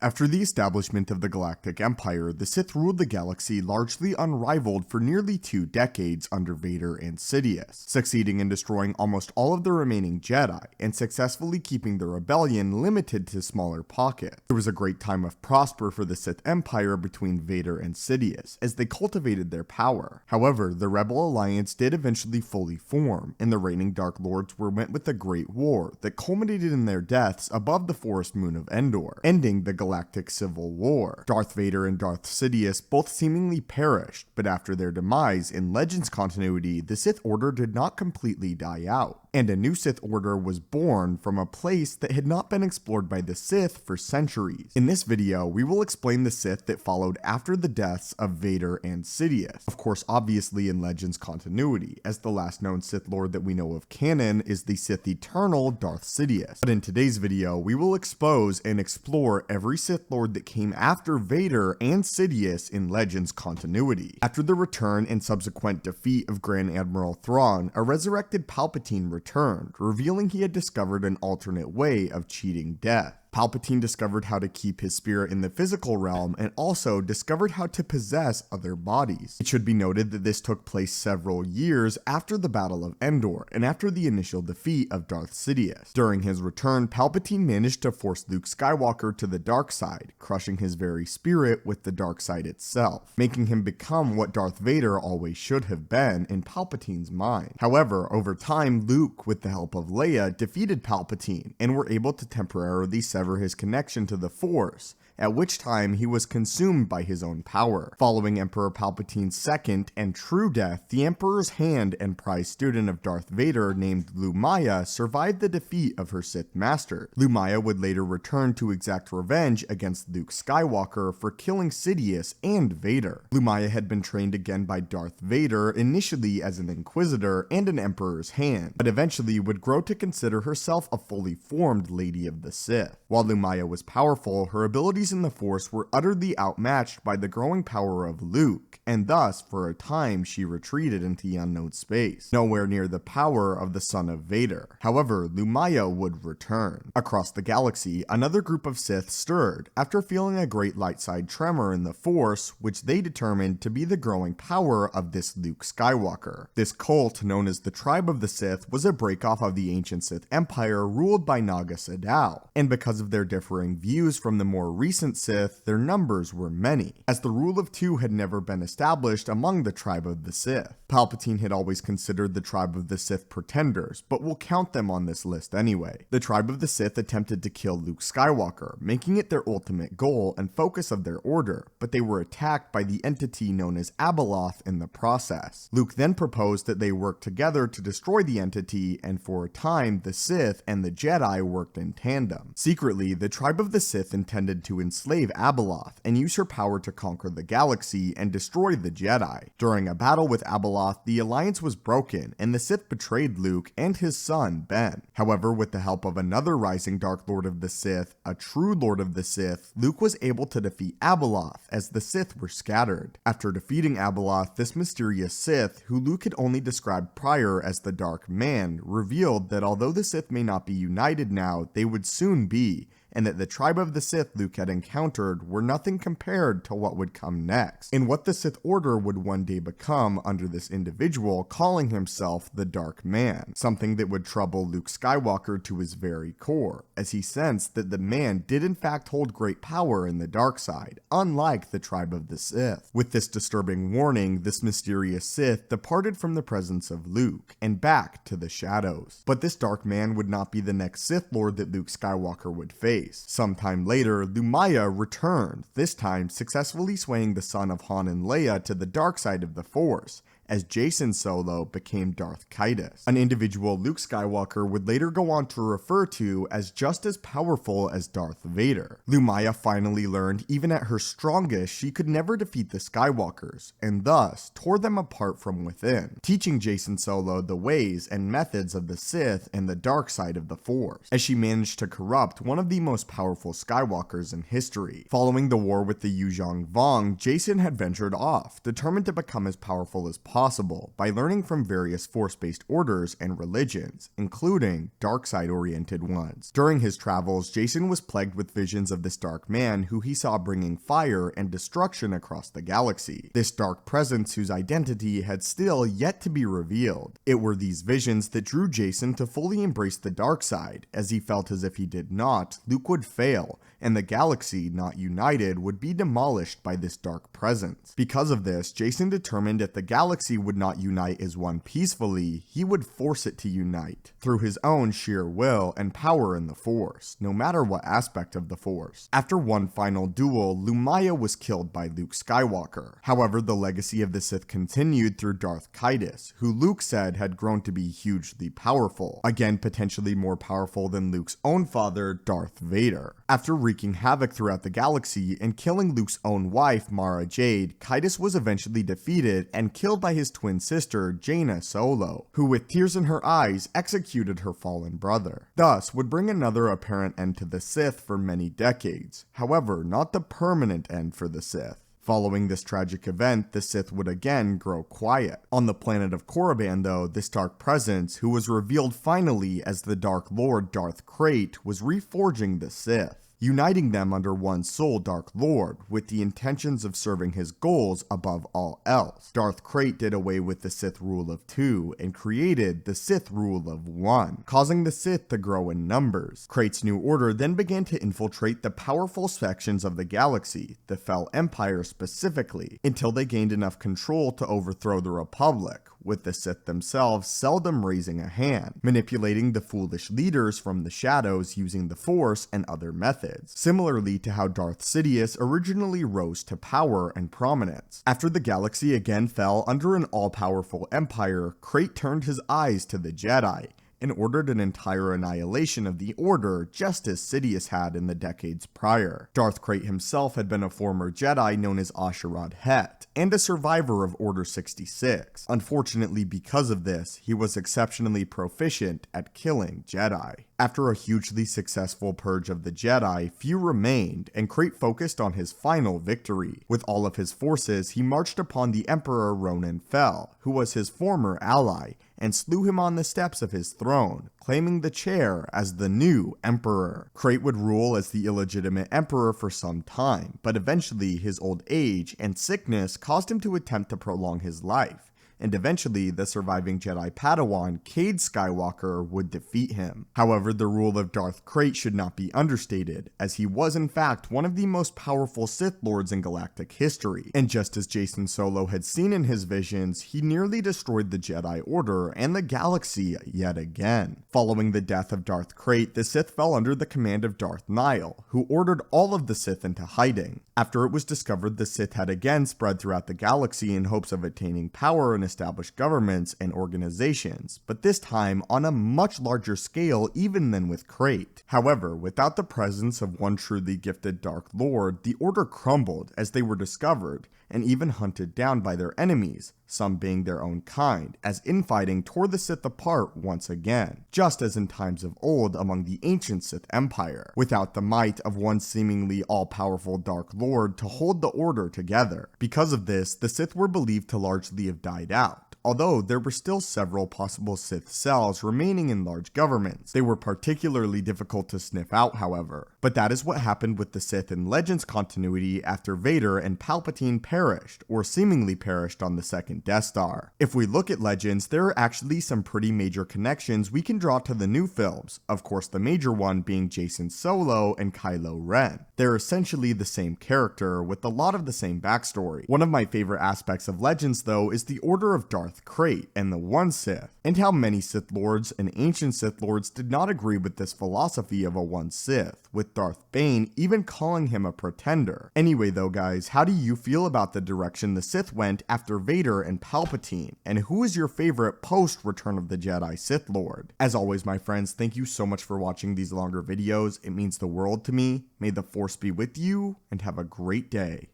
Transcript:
After the establishment of the Galactic Empire, the Sith ruled the galaxy largely unrivaled for nearly 2 decades under Vader and Sidious, succeeding in destroying almost all of the remaining Jedi, and successfully keeping the rebellion limited to smaller pockets. It was a great time of prosper for the Sith Empire between Vader and Sidious, as they cultivated their power. However, the Rebel Alliance did eventually fully form, and the reigning Dark Lords were met with a great war that culminated in their deaths above the forest moon of Endor, ending the Galactic Civil War. Darth Vader and Darth Sidious both seemingly perished, but after their demise in Legends continuity, the Sith Order did not completely die out, and a new Sith Order was born from a place that had not been explored by the Sith for centuries. In this video, we will explain the Sith that followed after the deaths of Vader and Sidious. Of course, obviously in Legends continuity, as the last known Sith Lord that we know of canon is the Sith Eternal Darth Sidious. But in today's video, we will expose and explore every Sith Lord that came after Vader and Sidious in Legends continuity. After the return and subsequent defeat of Grand Admiral Thrawn, a resurrected Palpatine returned, revealing he had discovered an alternate way of cheating death. Palpatine discovered how to keep his spirit in the physical realm and also discovered how to possess other bodies. It should be noted that this took place several years after the Battle of Endor and after the initial defeat of Darth Sidious. During his return, Palpatine managed to force Luke Skywalker to the dark side, crushing his very spirit with the dark side itself, making him become what Darth Vader always should have been in Palpatine's mind. However, over time, Luke, with the help of Leia, defeated Palpatine and were able to temporarily sever his connection to the Force, at which time he was consumed by his own power. Following Emperor Palpatine's second and true death, the Emperor's hand and prize student of Darth Vader named Lumiya survived the defeat of her Sith master. Lumiya would later return to exact revenge against Luke Skywalker for killing Sidious and Vader. Lumiya had been trained again by Darth Vader, initially as an Inquisitor and an Emperor's hand, but eventually would grow to consider herself a fully formed Lady of the Sith. While Lumiya was powerful, her abilities in the Force were utterly outmatched by the growing power of Luke, and thus, for a time, she retreated into the unknown space, nowhere near the power of the son of Vader. However, Lumiya would return. Across the galaxy, another group of Sith stirred, after feeling a great light side tremor in the Force, which they determined to be the growing power of this Luke Skywalker. This cult, known as the Tribe of the Sith, was a breakoff of the ancient Sith Empire ruled by Naga Sadow, and because of their differing views from the more recent Sith, their numbers were many, as the rule of 2 had never been established among the Tribe of the Sith. Palpatine had always considered the Tribe of the Sith pretenders, but we'll count them on this list anyway. The Tribe of the Sith attempted to kill Luke Skywalker, making it their ultimate goal and focus of their order, but they were attacked by the entity known as Abeloth in the process. Luke then proposed that they work together to destroy the entity, and for a time, the Sith and the Jedi worked in tandem. Secretly, the Tribe of the Sith intended to enslave Abeloth and use her power to conquer the galaxy and destroy the Jedi. During a battle with Abeloth, the alliance was broken and the Sith betrayed Luke and his son, Ben. However, with the help of another rising Dark Lord of the Sith, a true Lord of the Sith, Luke was able to defeat Abeloth as the Sith were scattered. After defeating Abeloth, this mysterious Sith, who Luke had only described prior as the Dark Man, revealed that although the Sith may not be united now, they would soon be, and that the Tribe of the Sith Luke had encountered were nothing compared to what would come next, and what the Sith Order would one day become under this individual calling himself the Dark Man, something that would trouble Luke Skywalker to his very core, as he sensed that the man did in fact hold great power in the dark side, unlike the Tribe of the Sith. With this disturbing warning, this mysterious Sith departed from the presence of Luke, and back to the shadows. But this Dark Man would not be the next Sith Lord that Luke Skywalker would face. Sometime later, Lumiya returned, this time successfully swaying the son of Han and Leia to the dark side of the Force, as Jacen Solo became Darth Caedus, an individual Luke Skywalker would later go on to refer to as just as powerful as Darth Vader. Lumiya finally learned even at her strongest she could never defeat the Skywalkers, and thus tore them apart from within, teaching Jacen Solo the ways and methods of the Sith and the dark side of the Force, as she managed to corrupt one of the most powerful Skywalkers in history. Following the war with the Yuuzhan Vong, Jacen had ventured off, determined to become as powerful as possible, possible by learning from various Force-based orders and religions, including dark side-oriented ones. During his travels, Jacen was plagued with visions of this dark man who he saw bringing fire and destruction across the galaxy. This dark presence whose identity had still yet to be revealed. It were these visions that drew Jacen to fully embrace the dark side, as he felt as if he did not, Luke would fail, and the galaxy, not united, would be demolished by this dark presence. Because of this, Jacen determined if the galaxy would not unite as one peacefully, he would force it to unite, through his own sheer will and power in the Force, no matter what aspect of the Force. After one final duel, Lumiya was killed by Luke Skywalker. However, the legacy of the Sith continued through Darth Caedus, who Luke said had grown to be hugely powerful, again potentially more powerful than Luke's own father, Darth Vader. After wreaking havoc throughout the galaxy and killing Luke's own wife, Mara Jade, Caedus was eventually defeated and killed by his twin sister, Jaina Solo, who with tears in her eyes executed her fallen brother. Thus would bring another apparent end to the Sith for many decades, however not the permanent end for the Sith. Following this tragic event, the Sith would again grow quiet. On the planet of Korriban though, this dark presence, who was revealed finally as the Dark Lord Darth Krayt, was reforging the Sith, uniting them under one sole Dark Lord, with the intentions of serving his goals above all else. Darth Krayt did away with the Sith rule of 2 and created the Sith rule of 1, causing the Sith to grow in numbers. Krayt's new order then began to infiltrate the powerful sections of the galaxy, the Fel Empire specifically, until they gained enough control to overthrow the Republic, with the Sith themselves seldom raising a hand, manipulating the foolish leaders from the shadows using the Force and other methods, similarly to how Darth Sidious originally rose to power and prominence. After the galaxy again fell under an all-powerful empire, Krayt turned his eyes to the Jedi, and ordered an entire annihilation of the Order, just as Sidious had in the decades prior. Darth Krayt himself had been a former Jedi known as Asherad Het, and a survivor of Order 66. Unfortunately, because of this, he was exceptionally proficient at killing Jedi. After a hugely successful purge of the Jedi, few remained, and Krayt focused on his final victory. With all of his forces, he marched upon the Emperor Ronan Fel, who was his former ally, and slew him on the steps of his throne, claiming the chair as the new emperor. Krayt would rule as the illegitimate emperor for some time, but eventually his old age and sickness caused him to attempt to prolong his life, and eventually the surviving Jedi Padawan, Cade Skywalker, would defeat him. However, the rule of Darth Krayt should not be understated, as he was in fact one of the most powerful Sith Lords in galactic history, and just as Jacen Solo had seen in his visions, he nearly destroyed the Jedi Order and the galaxy yet again. Following the death of Darth Krayt, the Sith fell under the command of Darth Nihil, who ordered all of the Sith into hiding. After it was discovered the Sith had again spread throughout the galaxy in hopes of attaining power and established governments and organizations, but this time on a much larger scale even than with Krayt. However, without the presence of one truly gifted Dark Lord, the Order crumbled as they were discovered, and even hunted down by their enemies, some being their own kind, as infighting tore the Sith apart once again, just as in times of old among the ancient Sith Empire, without the might of one seemingly all-powerful Dark Lord to hold the Order together. Because of this, the Sith were believed to largely have died out, although there were still several possible Sith cells remaining in large governments. They were particularly difficult to sniff out, however. But that is what happened with the Sith in Legends continuity after Vader and Palpatine perished, or seemingly perished on the second Death Star. If we look at Legends, there are actually some pretty major connections we can draw to the new films, of course the major one being Jacen Solo and Kylo Ren. They're essentially the same character, with a lot of the same backstory. One of my favorite aspects of Legends though is the Order of Darth Krayt and the One Sith, and how many Sith Lords and ancient Sith Lords did not agree with this philosophy of a One Sith, with Darth Bane even calling him a pretender. Anyway though guys, how do you feel about the direction the Sith went after Vader and Palpatine, and who is your favorite post Return of the Jedi Sith Lord? As always my friends, thank you so much for watching these longer videos, it means the world to me. May the Force be with you, and have a great day.